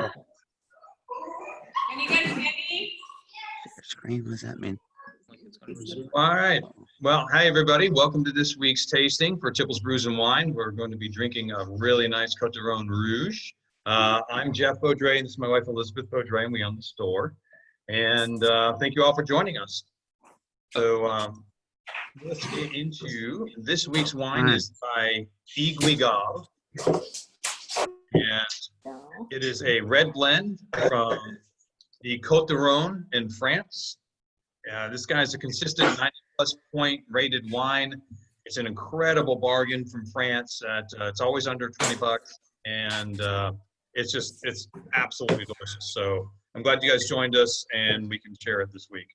Can you guys hear me? Screen, what does that mean? All right. Well, hi, everybody. Welcome to this week's tasting for Tipple's Brews and Wine. We're going to be drinking a really nice Cotes du Rhone Rouge. I'm Jeff Beaudre, and this is my wife, Elizabeth Beaudre, and we own the store. And thank you all for joining us. So let's get into this week's wine. Is by Guigal. And it is a red blend from the Cotes du Rhone in France. This guy's a consistent 90+ point rated wine. It's an incredible bargain from France. It's always under 20 bucks, and it's absolutely delicious. So I'm glad you guys joined us, and we can share it this week.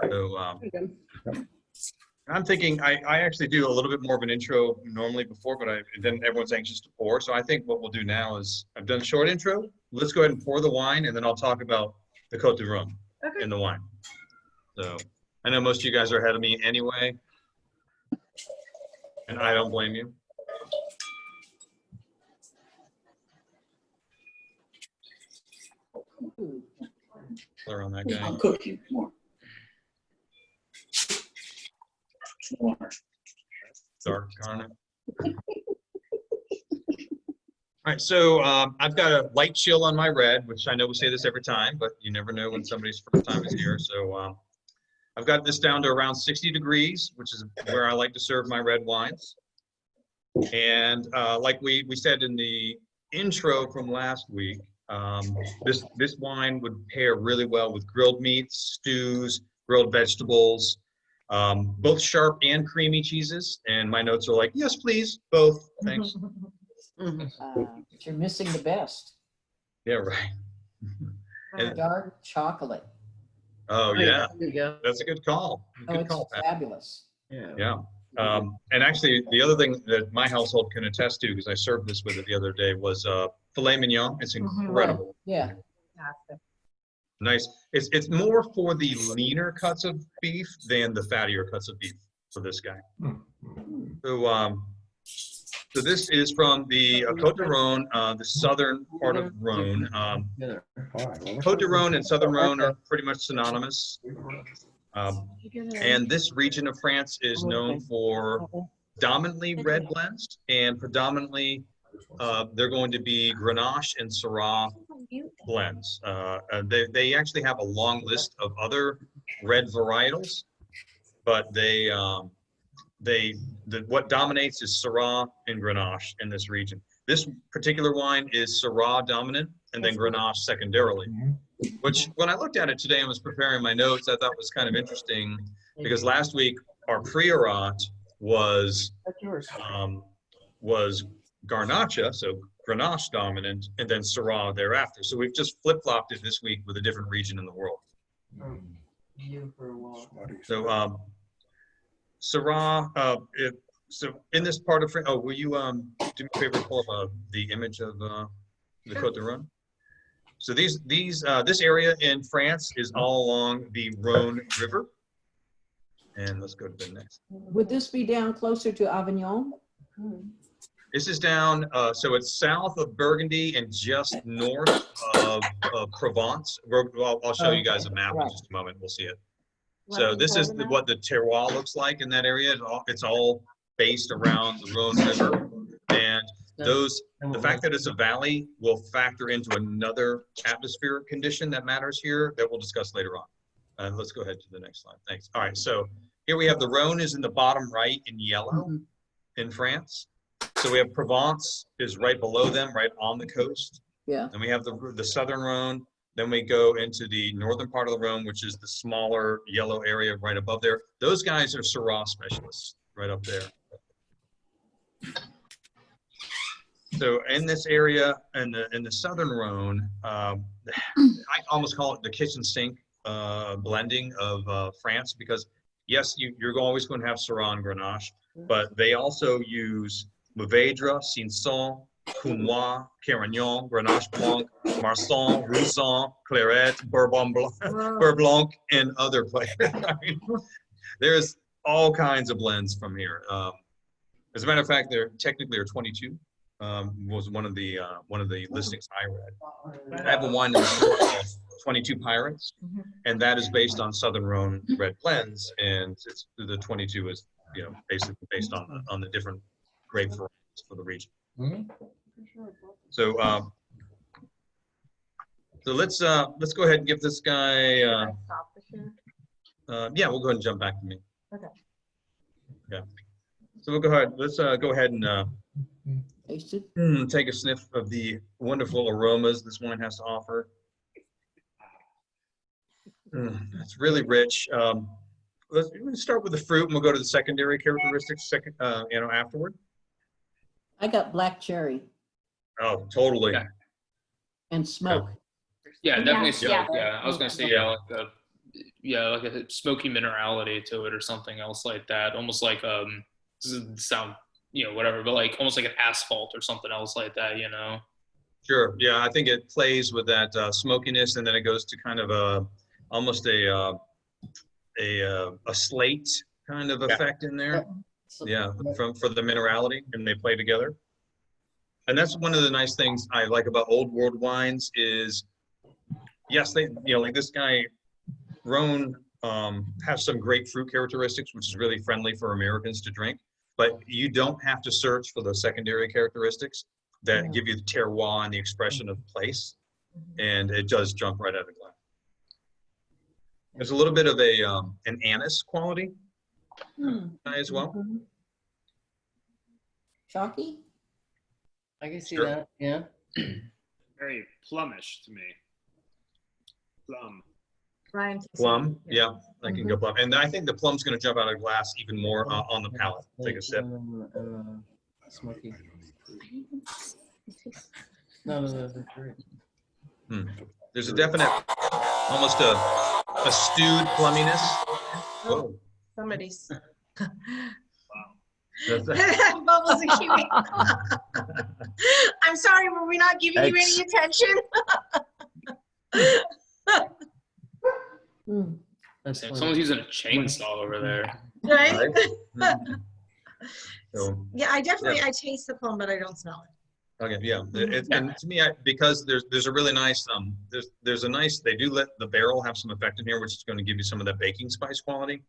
So I'm thinking I actually do a little bit more of an intro normally before, but then everyone's anxious to pour. So I think what we'll do now is I've done a short intro. Let's go ahead and pour the wine, and then I'll talk about the Cotes du Rhone in the wine. So I know most of you guys are ahead of me anyway, and I don't blame you. Color on that guy. I'll cook you more. Dark garnet. All right, so I've got a light chill on my red, which I know we say this every time, but you never know when somebody's first time is here. So I've got this down to around 60 degrees, which is where I like to serve my red wines. And like we said in the intro from last week, this wine would pair really well with grilled meats, stews, grilled vegetables, both sharp and creamy cheeses. And my notes are like, yes, please, both. Thanks. But you're missing the best. Yeah, right. And, Dark chocolate. oh, yeah. There you go. That's a good call. Oh, Good it's call, Pat. fabulous. Yeah. And actually, the other thing that my household can attest to, because I served this with it the other day, was filet mignon. It's incredible. Yeah. Nice. It's more for the leaner cuts of beef than the fattier cuts of beef for this guy. So this is from the Cotes du Rhone, the southern part of Rhone. Cotes du Rhone and Southern Rhone are pretty much synonymous. And this region of France is known for predominantly red blends, and predominantly they're going to be Grenache and Syrah blends. They actually have a long list of other red varietals, but what dominates is Syrah and Grenache in this region. This particular wine is Syrah dominant, and then Grenache secondarily. Which, when I looked at it today and was preparing my notes, I thought was kind of interesting, because last week our priorat was Garnacha, so Grenache dominant, and then Syrah thereafter. So we've just flip-flopped it this week with a different region in the world. So Syrah, so in this part of France, will you do me a favor, pull up the image of the Cotes du Rhone? So this area in France is all along the Rhone River. And let's go to the next. Would this be down closer to Avignon? This is down, so it's south of Burgundy and just north of Provence. I'll show you guys a map in just a moment. We'll see it. So this is what the terroir looks like in that area. It's all based around the Rhone River. And the fact that it's a valley will factor into another atmospheric condition that matters here that we'll discuss later on. Let's go ahead to the next slide. Thanks. All right, so here we have the Rhone is in the bottom right in yellow in France. So we have Provence is right below them, right on the coast. Yeah. And we have the southern Rhone. Then we go into the northern part of the Rhone, which is the smaller yellow area right above there. Those guys are Syrah specialists right up there. So in this area, in the southern Rhone, I almost call it the kitchen sink blending of France, because yes, you're always going to have Syrah and Grenache, but they also use Mourvedre, Cinsault, Counois, Carignan, Grenache Blanc, Marsanne, Roussanne, Claret, Bourbon Blanc, and other players. I mean, there's all kinds of blends from here. As a matter of fact, there technically are 22 was one of the listings I read. I have a wine in the store called 22 Pirates, and that is based on Southern Rhone red blends, and it's the 22 is basically based on the different grape varieties for the region. So let's go ahead and give this guy. Yeah, we'll go ahead and jump back to me. Okay. Yeah. So we'll go ahead. Let's go ahead and Taste it. take a sniff of the wonderful aromas this wine has to offer. It's really rich. Let's start with the fruit, and we'll go to the secondary characteristics afterward. I got black cherry Oh, totally. Yeah. and smoke. Yeah, definitely Yeah. smoke. Yeah, I was gonna say like a smoky minerality to it or something else like that. Almost like sound whatever, but like almost like an asphalt or something else like that. Sure. Yeah, I think it plays with that smokiness, and then it goes to kind of almost a slate kind of effect in there. Yeah, for the minerality, and they play together. And that's one of the nice things I like about old world wines is, yes, they like this guy, Rhone has some great fruit characteristics, which is really friendly for Americans to drink. But you don't have to search for those secondary characteristics that give you the terroir and the expression of place, and it does jump right out of the glass. There's a little bit of an anise quality as well. Chalky? I can see Sure. that. Yeah. Very plumish to me. Plum. Ryan. Plum, yeah, I can go plum. And I think the plum's going to jump out of the glass even more on the palate. Take a sip. Smoky. No, that's great. There's a definite, almost a stewed plumminess. Whoa. Somebody's. That's Bubbles and Kiwi. I'm sorry, were we not giving you any attention? That's Someone's using a chainsaw over there. Right? So, Yeah, I taste the plum, but I don't smell it. okay, yeah. And to me, because there's a really nice, there's a nice, they do let the barrel have some effect in here, which is going to give you some of that baking spice quality.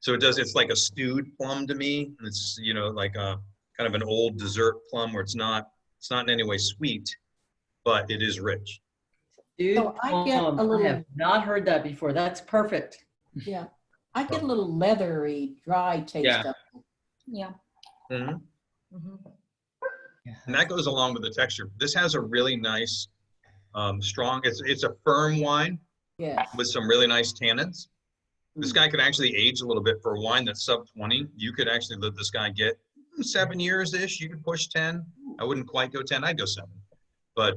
So it's like a stewed plum to me. It's, like a kind of an old dessert plum where it's not in any way sweet, but it is rich. Dude, So I get a little- I have not heard that before. That's perfect. Yeah. I get a little leathery, dry taste Yeah. of it. Yeah. Mhm. Mhm. And that goes along with the texture. This has a really nice, strong, it's a firm wine Yes. with some really nice tannins. This guy could actually age a little bit for a wine that's sub 20. You could actually let this guy get 7 years-ish. You could push 10. I wouldn't quite go 10. I'd go 7. But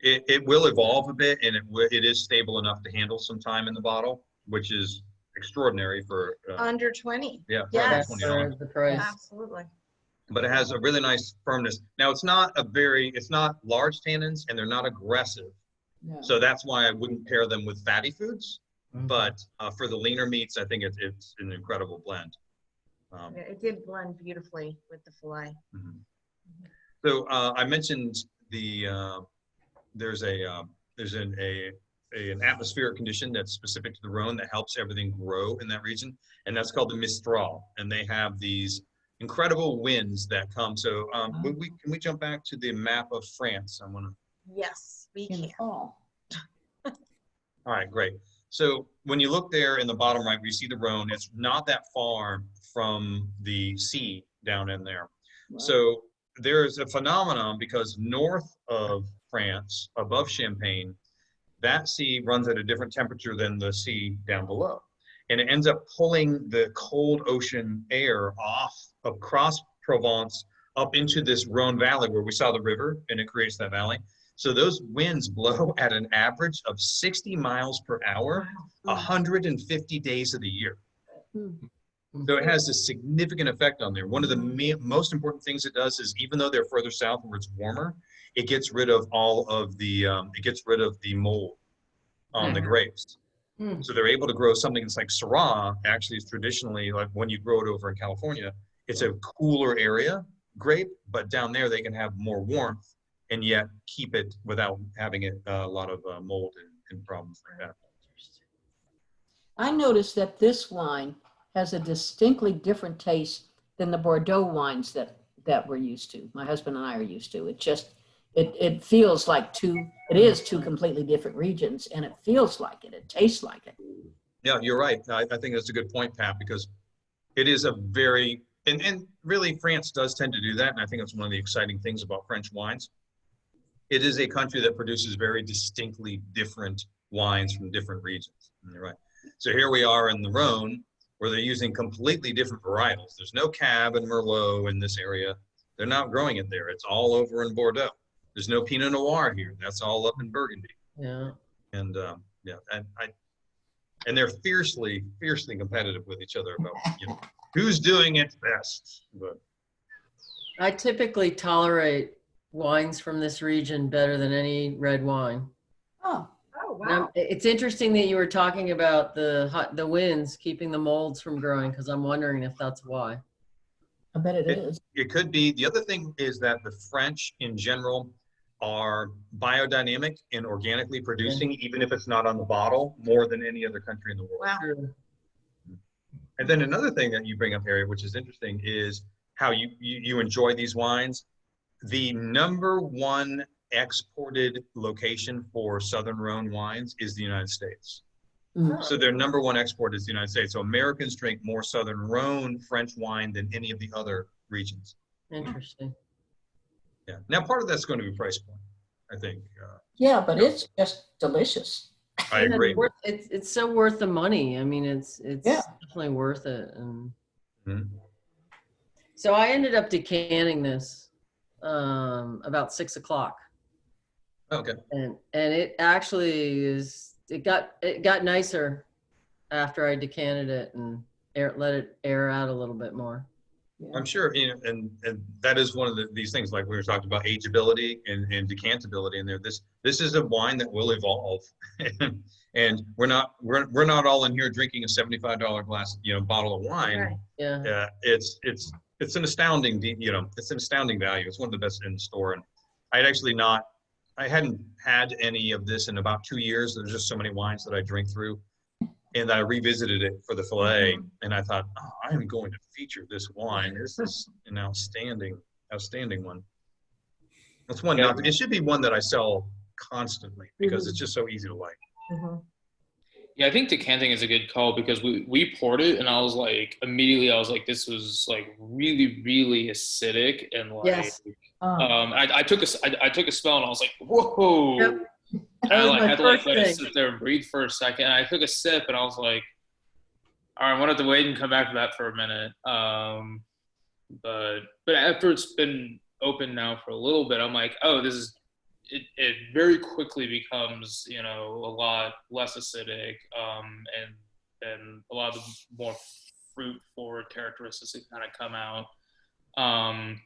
it will evolve a bit, and it is stable enough to handle some time in the bottle, which is extraordinary for Under 20. for under Yes. $20. The price. Absolutely. But it has a really nice firmness. Now it's not large tannins, and they're not aggressive. No. So that's why I wouldn't pair them with fatty foods. But for the leaner meats, I think it's an incredible blend. It did blend beautifully with the filet. So I mentioned there's an atmospheric condition that's specific to the Rhone that helps everything grow in that region, and that's called the Mistral. And they have these incredible winds that come. So can we jump back to the map of France? I want to. Yes, we In can. the fall. All right, great. So when you look there in the bottom right, we see the Rhone. It's not that far from the sea down in there. Wow. So there's a phenomenon because north of France, above Champagne, that sea runs at a different temperature than the sea down below. And it ends up pulling the cold ocean air across Provence up into this Rhone Valley where we saw the river, and it creates that valley. So those winds blow at an average of 60 miles per hour, 150 days of the year. So it has a significant effect on there. One of the most important things it does is, even though they're further south where it's warmer, it gets rid of all of the mold on the grapes. So they're able to grow something that's like Syrah. Actually, is traditionally, like when you grow it over in California, it's a cooler area, grape, but down there they can have more warmth and yet keep it without having it a lot of mold and problems like that. I noticed that this wine has a distinctly different taste than the Bordeaux wines that we're used to. My husband and I are used to. It feels like it is two completely different regions, and it feels like it. It tastes like it. Yeah, you're right. I think that's a good point, Pat, because it is a very, and really France does tend to do that. And I think that's one of the exciting things about French wines. It is a country that produces very distinctly different wines from different regions. And you're right. So here we are in the Rhone, where they're using completely different varietals. There's no Cab and Merlot in this area. They're not growing it there. It's all over in Bordeaux. There's no Pinot Noir here. That's all up in Burgundy. Yeah. And and they're fiercely competitive with each other about who's doing it best. But I typically tolerate wines from this region better than any red wine. Oh, wow. It's interesting that you were talking about the winds keeping the molds from growing, because I'm wondering if that's why. I bet it is. it could be. The other thing is that the French in general are biodynamic and organically producing, even if it's not on the bottle, more than any other country in the world. Wow. And then another thing that you bring up, Harry, which is interesting, is how you enjoy these wines. The #1 exported location for Southern Rhone wines is the United States. Mm. So their #1 export is the United States. So Americans drink more Southern Rhone French wine than any of the other regions. Interesting. Yeah. Now, part of that's going to be price point, I think. Yeah, but it's just delicious. I And agree. It's so worth the money. I mean, it's Yeah. definitely worth it. And Mhm. so I ended up decanting this about 6 o'clock, Okay. and it actually it got nicer after I decanted it and let it air out a little bit more. I'm sure, and that is one of these things, like we were talking about ageability and decantability in there. This is a wine that will evolve, and we're not all in here drinking a $75 glass, bottle of wine. Right. Yeah. It's an astounding, it's an astounding value. It's one of the best in the store, and I hadn't had any of this in about 2 years. There's just so many wines that I drink through. And I revisited it for the fillet, and I thought, I am going to feature this wine. This is an outstanding one. It's one. It should be one that I sell constantly because it's just so easy to like. Mhm. Yeah, I think decanting is a good call because we poured it and I was like, immediately I was like, this was like really, really acidic and like, Yes. I took a smell and I was like, whoa. Yep. And I That was like my had to like first let it thing. sit there and breathe for a second. And I took a sip and I was like, all right, I wanted to wait and come back to that for a minute. But after it's been open now for a little bit, I'm like, oh, this is it very quickly becomes, a lot less acidic, and a lot of the more fruit forward characteristics that kind of come out. And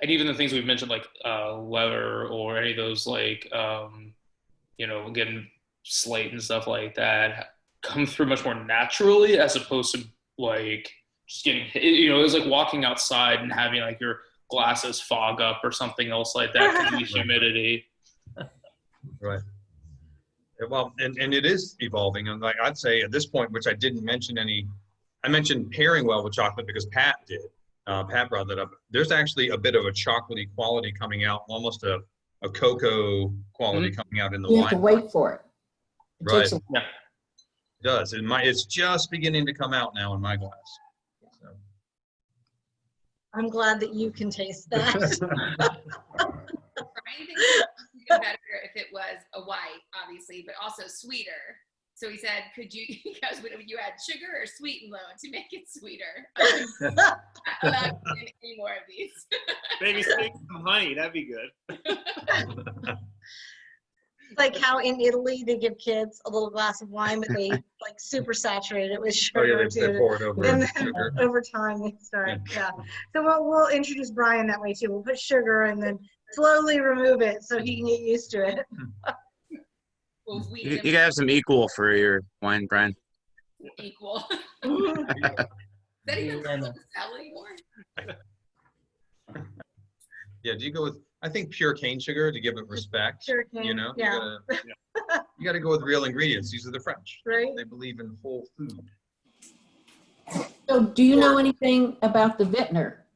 even the things we've mentioned, like leather or any of those, like, again, slate and stuff like that, come through much more naturally as opposed to like just getting hit. It was like walking outside and having like your glasses fog up or something else like that because of the humidity. Right. Well, and it is evolving. And like I'd say at this point, which I didn't mention I mentioned pairing well with chocolate because Pat did. Pat brought that up. There's actually a bit of a chocolatey quality coming out, almost a cocoa quality coming out in the You wine. have to wait for it. It Right. takes a Yeah. It does. It's just beginning to come out now in my glass. So. I'm glad that you can taste that. Brian thinks it would be better if it was a white, obviously, but also sweeter. So he said, could you, because when you add sugar or sweet and low to make it sweeter? I'm not getting any more of these. Maybe stick some honey. That'd be good. Like how in Italy they give kids a little glass of wine, but they like super saturate it with Oh yeah, sugar they too. pour it over And in then sugar. over time they start, yeah. So we'll introduce Brian that way too. We'll put sugar and then slowly remove it so he can get used to it. We'll weed You them gotta have some equal for your wine, Brian. equal. Is Mhm. that even Yeah, possible to sell anymore? Yeah, do you go with, I think pure cane sugar to give it respect. Pure cane, You know, yeah. you gotta go with real ingredients. These are the French. Right. They believe in whole food. So do you know anything about the vintner?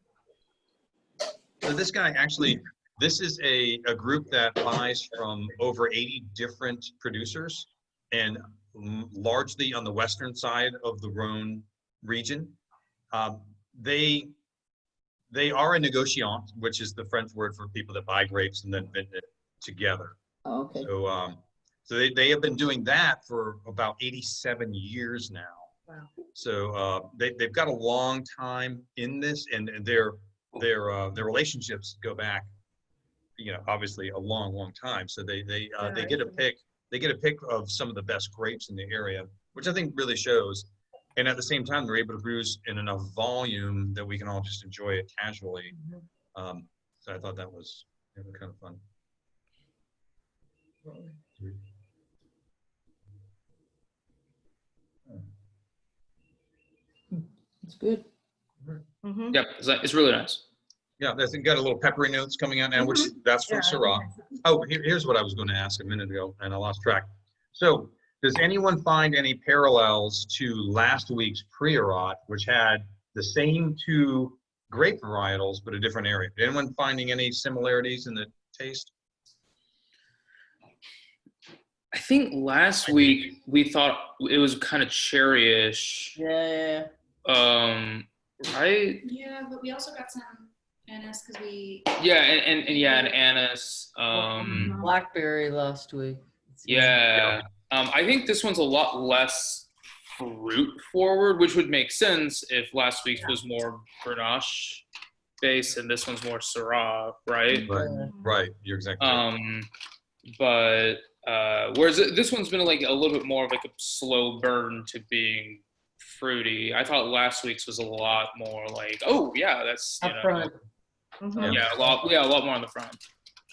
So this guy actually, this is a group that buys from over 80 different producers and largely on the western side of the Rhone region. They are a négociant, which is the French word for people that buy grapes and then vend it together. Oh, okay. So they have been doing that for about 87 years now. Wow. So they've got a long time in this, and their relationships go back, you know, obviously a long time. So they get a pick. They get a pick of some of the best grapes in the area, which I think really shows. And at the same time, they're able to produce in enough volume that we can all just enjoy it casually. So I thought that was kind of fun. It's good. Mhm. Yep, it's really nice. Yeah, that's got a little peppery notes coming out now, which that's from Yeah, Syrah. Oh, here's what I was going to ask a minute ago, and I lost track. So, does anyone find any parallels to last week's Priorat, which had the same two grape varietals but a different area? Did anyone finding any similarities in the taste? I think last week we thought it was kind of cherryish. Yeah. Right? Yeah, but we also got some anise because we. Yeah, and anise. Blackberry last week. Yeah. I think this one's a lot less fruit forward, which would make sense if last week's was more Grenache based and this one's more Syrah, right? Right. You're exactly right. But whereas this one's been like a little bit more of like a slow burn to being fruity. I thought last week's was a lot more like, oh yeah, that's, you know, Mhm. yeah, a lot more on the front.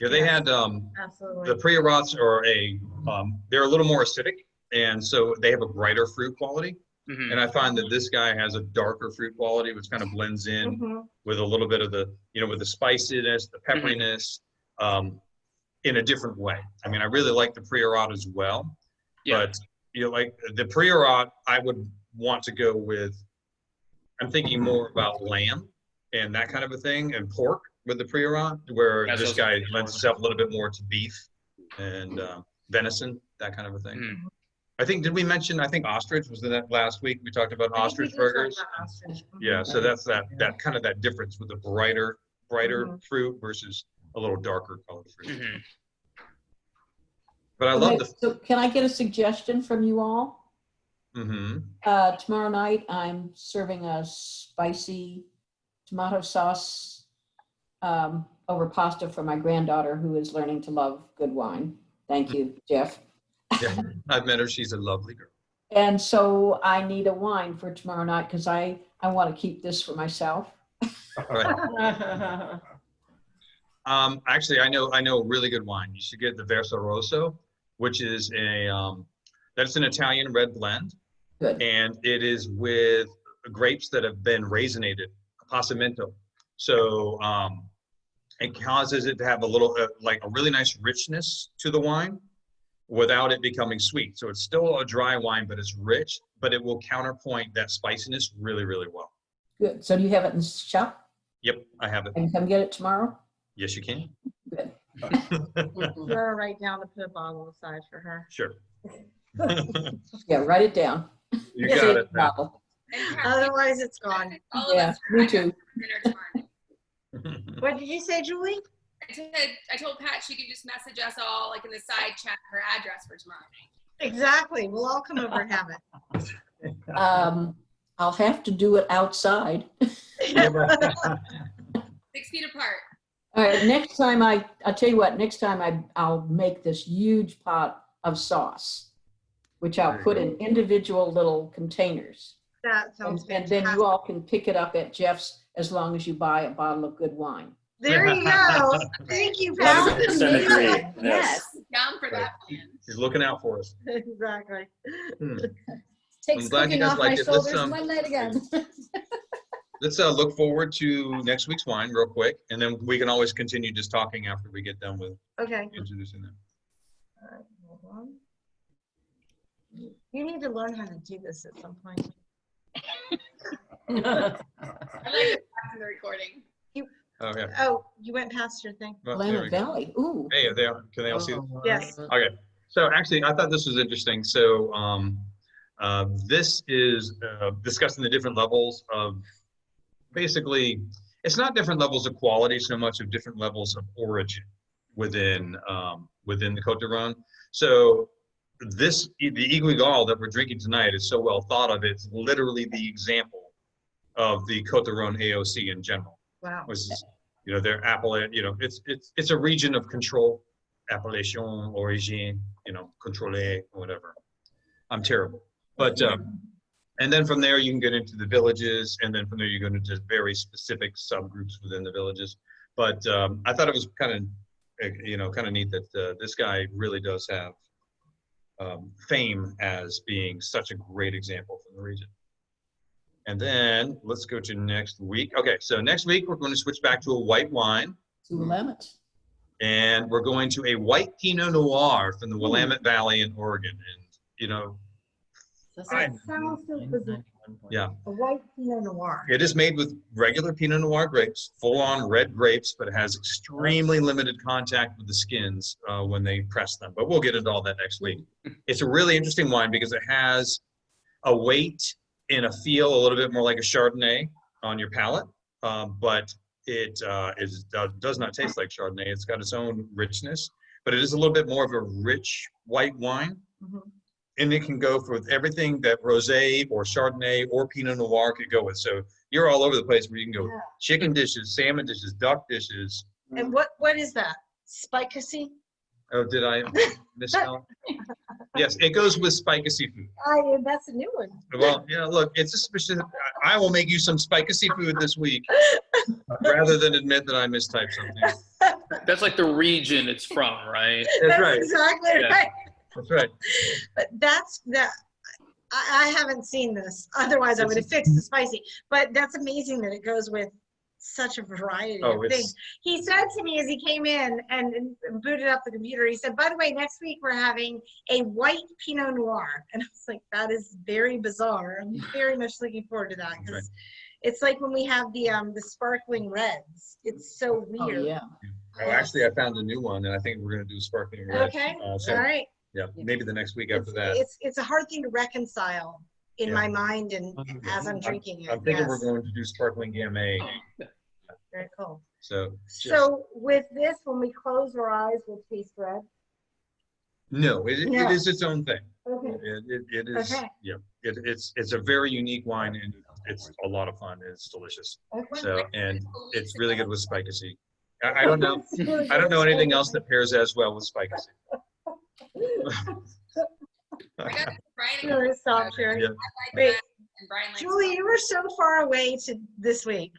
Yeah, they had Absolutely. the Priorats are they're a little more acidic, and so they have a brighter fruit quality. Mhm. And I find that this guy has a darker fruit quality, which kind of blends in Mhm. with a little bit of the, you know, with the spiciness, the pepperiness, in a different way. I mean, I really like the Priorat as well, but you know, like the Priorat, I would want to go with. I'm thinking more about lamb and that kind of a thing, and pork with the Priorat, where That's this also guy good. lends itself a little bit more to beef and venison, that kind of a thing. Mhm. I think, did we mention, I think ostrich was in that last week? We talked about I think we ostrich did talk burgers. about ostrich. Mhm. Yeah, so that's that kind of that difference with the brighter fruit versus a little darker colored fruit. Mhm. But I love the. So can I get a suggestion from you all? Mm-hmm. Tomorrow night, I'm serving a spicy tomato sauce over pasta for my granddaughter who is learning to love good wine. Thank you, Jeff. Yeah, I've met her. She's a lovely girl. And so I need a wine for tomorrow night because I want to keep this for myself. Right. Actually, I know a really good wine. You should get the Verso Rosso, which is that's an Italian red blend. Good. And it is with grapes that have been raisinated, passamento. So it causes it to have a little, like a really nice richness to the wine without it becoming sweet. So it's still a dry wine, but it's rich, but it will counterpoint that spiciness really, really well. Good. So do you have it in the shop? Yep, I have it. I can come get it tomorrow? Yes, you can. Good. Throw her right down to put a bottle aside for her. Sure. Yeah, write it down. You got it. Bottle. Otherwise, it's gone. All of Yeah, us me are too. dinner tomorrow. What did you say, Julie? I told Pat she could just message us all, like in the side chat, her address for tomorrow night. Exactly. We'll all come over and have it. I'll have to do it outside. 6 feet apart. All right, next time I'll tell you what, next time I'll make this huge pot of sauce, which I'll put in individual little containers. That sounds And fantastic. then you all can pick it up at Jeff's as long as you buy a bottle of good wine. There you go. Thank you, Pat. 100% agree. Yes, down for that plan. She's looking out for us. Exactly. Hmm. Takes I'm glad you cooking guys off my liked it. shoulders Let's, one night again. let's look forward to next week's wine real quick, and then we can always continue just talking after we get done with Okay. introducing them. All right, hold on. You need to learn how to do this at some point. I like to back in the recording. Oh, yeah. Oh, you went past your thing. Well, there we Willamette go. Valley, ooh. Hey, they are. Can they all see it? Yes. Okay. So actually, I thought this was interesting. So this is discussing the different levels of, basically, it's not different levels of quality so much of different levels of origin within the Cotes du Rhone. So the Guigal that we're drinking tonight is so well thought of. It's literally the example of the Cotes du Rhone AOC in general. Wow. Which is, their appellate, it's a region of control, appellation, origine, contrôlé, whatever. I'm terrible. But, and then from there you can get into the villages, and then from there you go into very specific subgroups within the villages. But I thought it was kind of neat that this guy really does have fame as being such a great example from the region. And then let's go to next week. Okay, so next week we're going to switch back to a white wine. To Willamette. And we're going to a white Pinot Noir from the Willamette Valley in Oregon. And, That sounds so bizarre. yeah, A white Pinot Noir. it is made with regular Pinot Noir grapes, full-on red grapes, but it has extremely limited contact with the skins when they press them. But we'll get into all that next week. It's a really interesting wine because it has a weight and a feel a little bit more like a Chardonnay on your palate, but it does not taste like Chardonnay. It's got its own richness, but it is a little bit more of a rich white wine. Mhm. And it can go for everything that Rosé or Chardonnay or Pinot Noir could go with. So you're all over the place where you can go with Yeah. chicken dishes, salmon dishes, duck dishes. And what is that? Spicacy? Oh, did I misspell? Yes, it goes with spicy food. That's a new one. Well, look, it's a specific. I will make you some spicy food this week rather than admit that I mistyped something. That's like the region it's from, right? That's right. Exactly Yeah. right. That's right. But I haven't seen this. Otherwise, I would have fixed the spicy. But that's amazing that it goes with such a variety Oh, of things. He said to me as he came in and booted up the computer, he said, by the way, next week we're having a white Pinot Noir. And I was like, that is very bizarre. I'm very much looking forward to that because it's like when we have the sparkling reds. It's so Oh, weird. yeah. Oh, actually, I found a new one, and I think we're going to do sparkling red. Okay. So, All right. yeah, maybe the next week after that. It's a hard thing to reconcile in Yeah. my mind and as I'm drinking it. I'm thinking we're Yes. going to do sparkling Gamay. Very cool. So With this, when we close our eyes, we'll taste red. no, it No. is its own thing. Okay. It is. Okay. Yeah, it's a very unique wine, and it's a lot of fun. And it's delicious. Okay. So and it's really good with spicacy. I don't know. I don't know anything else that pairs as well with spicacy. I got Brian I'm gonna stop sharing. Yeah. I like Wait. that, and Brian likes Julie, you were so far away to this week.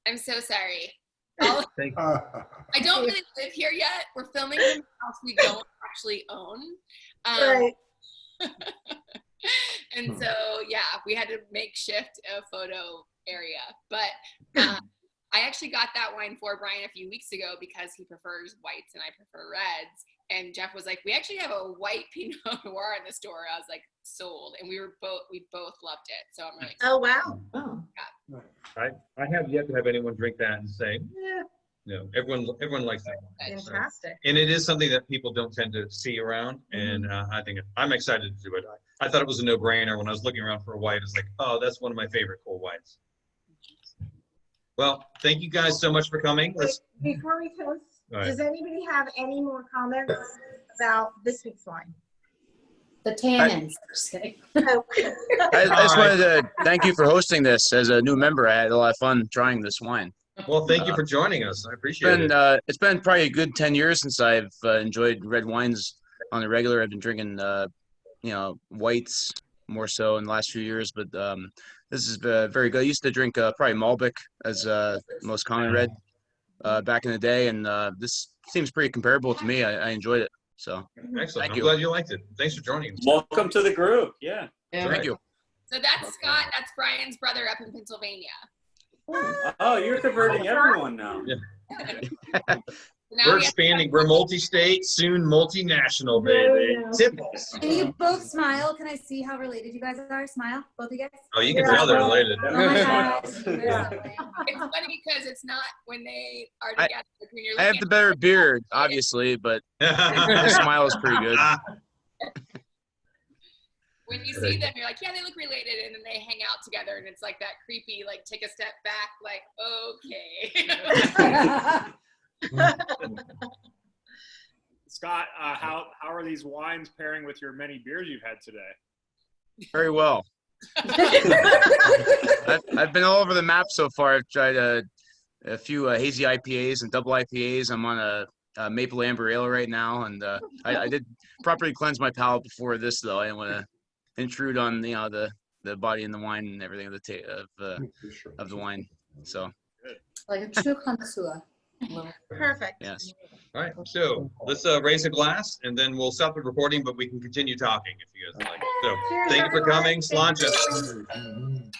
I'm so sorry. Thank you. I don't really live here yet. We're filming in a house we don't actually own. Right. And so, yeah, we had to makeshift a photo area. But I actually got that wine for Brian a few weeks ago because he prefers whites and I prefer reds. And Jeff was like, we actually have a white Pinot Noir in the store. I was like, sold. And we both loved it. So I'm really excited. Oh, wow. Oh, I have yet to have anyone drink that and say, no. Everyone likes that one. So- Fantastic. And it is something that people don't tend to see around, and I think I'm excited to do it. I thought it was a no-brainer when I was looking around for a white. It's like, oh, that's one of my favorite cool whites. Well, thank you guys so much for coming. Wait, before we toast, All right. does anybody have any more comments about this week's wine? The tannins. Just kidding. Oh. I just wanted to thank you for hosting this. As a new member, I had a lot of fun trying this wine. Well, thank you for joining us. I appreciate it. It's been probably a good 10 years since I've enjoyed red wines on the regular. I've been drinking, whites more so in the last few years, but this is very good. I used to drink probably Malbec as most common red back in the day, and this seems pretty comparable to me. I enjoyed it. So Excellent. thank I'm you. glad you liked it. Thanks for joining us. Welcome to the group. Yeah. Thank you. So that's Scott. That's Brian's brother up in Pennsylvania. Oh, you're converting everyone now. Yeah. Now We're we have- expanding. We're multi-state, soon multinational, baby. Tipples. Can you both smile? Can I see how related you guys are? Smile, both of you guys. Oh, you can tell they're related. Oh my gosh. There's Yeah. something. It's funny because it's not when they are I- together. When you're I have looking the at better beard, obviously, but the smile is pretty good. when you see them, you're like, yeah, they look related, and then they hang out together, and it's like that creepy, like take a step back, like okay. Scott, how are these wines pairing with your many beers you've had today? Very well. I've been all over the map so far. I've tried a few hazy IPAs and double IPAs. I'm on a maple amber ale right now, and I did properly cleanse my palate before this, though. I didn't want to intrude on the body and the wine and everything of the wine. So Like a true connoisseur. Perfect. yes. All right, so let's raise a glass and then we'll stop the recording, but we can continue talking if you guys would like. So Cheers, thank you for everyone. coming. Thank you. Sláinte.